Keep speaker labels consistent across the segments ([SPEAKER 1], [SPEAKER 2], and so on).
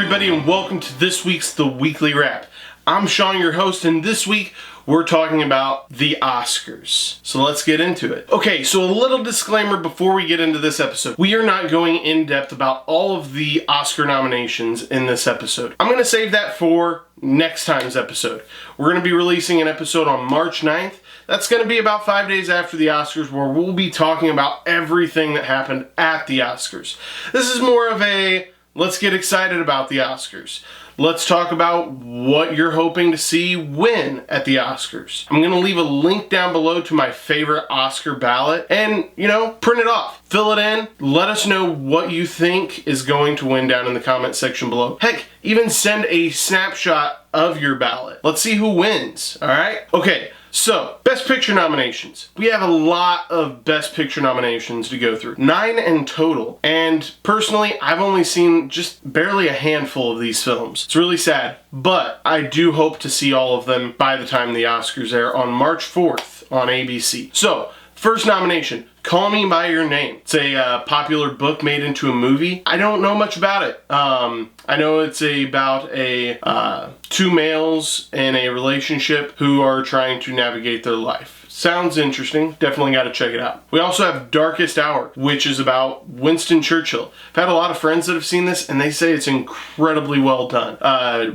[SPEAKER 1] everybody, and welcome to this week's The Weekly Wrap. I'm Sean, your host, and this week we're talking about the Oscars. So let's get into it. Okay, so a little disclaimer before we get into this episode. We are not going in depth about all of the Oscar nominations in this episode. I'm going to save that for next time's episode. We're going to be releasing an episode on March 9th. That's going to be about 5 days after the Oscars, where we'll be talking about everything that happened at the Oscars. This is more of a let's get excited about the Oscars. Let's talk about what you're hoping to see win at the Oscars. I'm going to leave a link down below to my favorite Oscar ballot and, print it off. Fill it in. Let us know what you think is going to win down in the comment section below. Heck, even send a snapshot of your ballot. Let's see who wins, all right? Okay. So, Best Picture nominations. We have a lot of Best Picture nominations to go through. 9 in total. And personally, I've only seen just barely a handful of these films. It's really sad. But I do hope to see all of them by the time the Oscars air on March 4th on ABC. So, first nomination, Call Me By Your Name. It's a popular book made into a movie. I don't know much about it. I know it's about two males in a relationship who are trying to navigate their life. Sounds interesting. Definitely got to check it out. We also have Darkest Hour, which is about Winston Churchill. I've had a lot of friends that have seen this, and they say it's incredibly well done.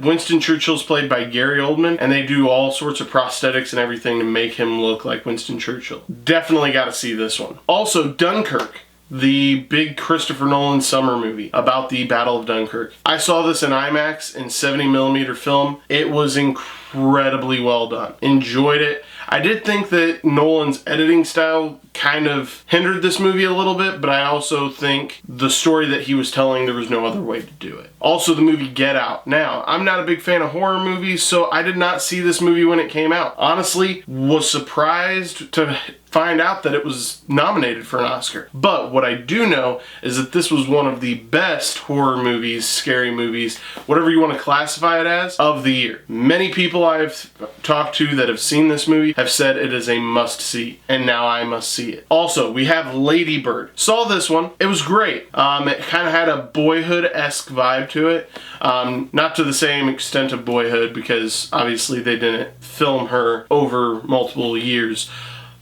[SPEAKER 1] Winston Churchill's played by Gary Oldman, and they do all sorts of prosthetics and everything to make him look like Winston Churchill. Definitely got to see this one. Also, Dunkirk, the big Christopher Nolan summer movie about the Battle of Dunkirk. I saw this in IMAX in 70mm film. It was incredibly well done. Enjoyed it. I did think that Nolan's editing style kind of hindered this movie a little bit, but I also think the story that he was telling, there was no other way to do it. Also, the movie Get Out. Now, I'm not a big fan of horror movies, so I did not see this movie when it came out. Honestly, was surprised to find out that it was nominated for an Oscar. But what I do know is that this was one of the best horror movies, scary movies, whatever you want to classify it as, of the year. Many people I've talked to that have seen this movie have said it is a must-see, and now I must see it. Also, we have Lady Bird. Saw this one. It was great. It kind of had a Boyhood-esque vibe to it. Not to the same extent of Boyhood, because obviously they didn't film her over multiple years.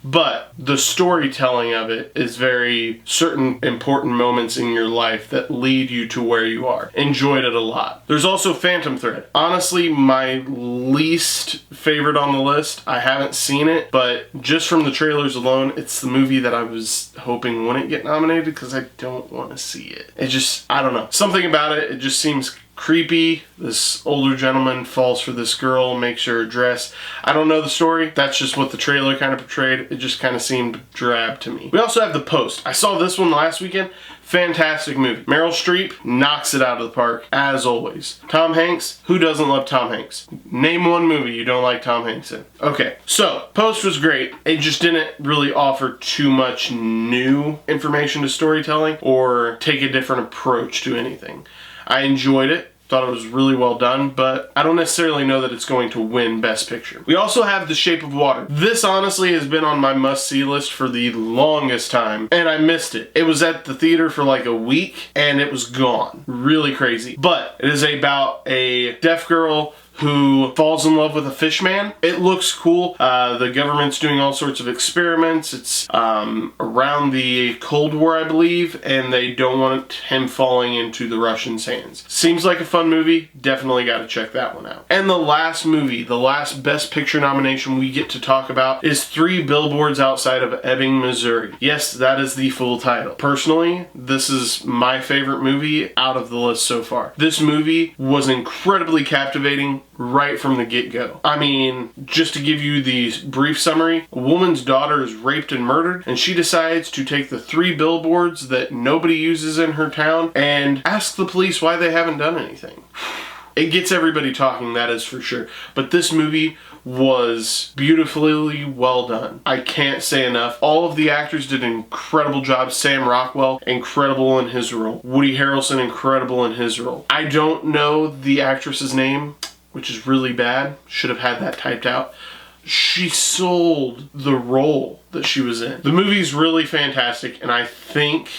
[SPEAKER 1] But the storytelling of it is very certain important moments in your life that lead you to where you are. Enjoyed it a lot. There's also Phantom Thread. Honestly, my least favorite on the list. I haven't seen it, but just from the trailers alone, it's the movie that I was hoping wouldn't get nominated because I don't want to see it. It just, I don't know. Something about it, it just seems creepy. This older gentleman falls for this girl, makes her dress. I don't know the story. That's just what the trailer kind of portrayed. It just kind of seemed drab to me. We also have The Post. I saw this one last weekend. Fantastic movie. Meryl Streep knocks it out of the park, as always. Tom Hanks. Who doesn't love Tom Hanks? Name one movie you don't like Tom Hanks in. Okay, so Post was great. It just didn't really offer too much new information to storytelling or take a different approach to anything. I enjoyed it. Thought it was really well done, but I don't necessarily know that it's going to win Best Picture. We also have The Shape of Water. This honestly has been on my must-see list for the longest time, and I missed it. It was at the theater for like a week, and it was gone. Really crazy. But it is about a deaf girl who falls in love with a fish man. It looks cool. The government's doing all sorts of experiments. It's around the Cold War, I believe, and they don't want him falling into the Russians' hands. Seems like a fun movie. Definitely got to check that one out. And the last movie, the last Best Picture nomination we get to talk about is 3 Billboards Outside of Ebbing, Missouri. Yes, that is the full title. Personally, this is my favorite movie out of the list so far. This movie was incredibly captivating right from the get-go. I mean, just to give you the brief summary, a woman's daughter is raped and murdered, and she decides to take the 3 billboards that nobody uses in her town and ask the police why they haven't done anything. It gets everybody talking, that is for sure. But this movie was beautifully well done. I can't say enough. All of the actors did an incredible job. Sam Rockwell, incredible in his role. Woody Harrelson, incredible in his role. I don't know the actress's name, which is really bad. Should have had that typed out. She sold the role that she was in. The movie's really fantastic, and I think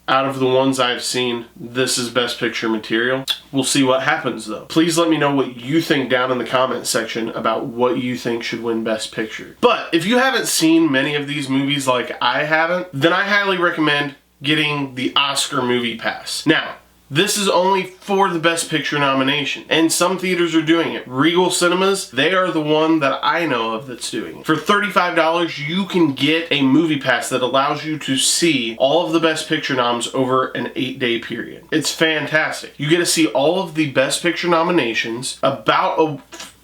[SPEAKER 1] out of the ones I've seen, this is Best Picture material. We'll see what happens though. Please let me know what you think down in the comment section about what you think should win Best Picture. But if you haven't seen many of these movies like I haven't, then I highly recommend getting the Oscar Movie Pass. Now, this is only for the Best Picture nomination, and some theaters are doing it. Regal Cinemas, they are the one that I know of that's doing it. For $35, you can get a movie pass that allows you to see all of the Best Picture noms over an 8-day period. It's fantastic. You get to see all of the Best Picture nominations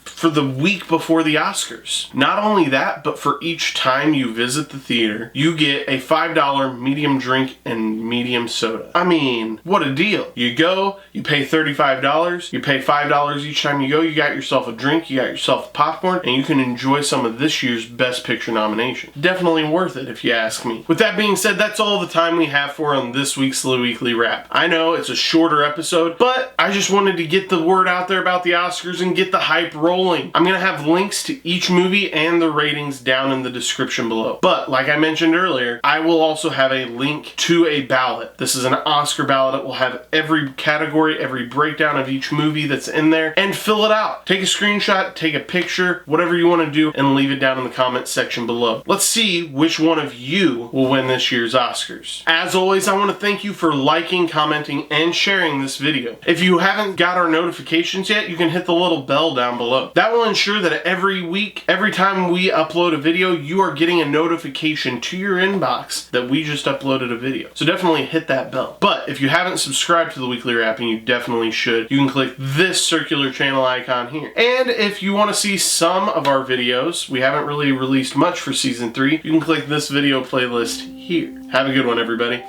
[SPEAKER 1] for the week before the Oscars. Not only that, but for each time you visit the theater, you get a $5 medium drink and medium soda. I mean, what a deal. You go, you pay $35, you pay $5 each time you go, you got yourself a drink, you got yourself popcorn, and you can enjoy some of this year's Best Picture nomination. Definitely worth it if you ask me. With that being said, that's all the time we have for on this week's The Weekly Wrap. I know it's a shorter episode, but I just wanted to get the word out there about the Oscars and get the hype rolling. I'm going to have links to each movie and the ratings down in the description below. But like I mentioned earlier, I will also have a link to a ballot. This is an Oscar ballot. It will have every category, every breakdown of each movie that's in there, and fill it out. Take a screenshot, take a picture, whatever you want to do, and leave it down in the comment section below. Let's see which one of you will win this year's Oscars. As always, I want to thank you for liking, commenting, and sharing this video. If you haven't got our notifications yet, you can hit the little bell down below. That will ensure that every week, every time we upload a video, you are getting a notification to your inbox that we just uploaded a video. So definitely hit that bell. But if you haven't subscribed to The Weekly Wrap, and you definitely should, you can click this circular channel icon here. And if you want to see some of our videos, we haven't really released much for season 3, you can click this video playlist here. Have a good one, everybody.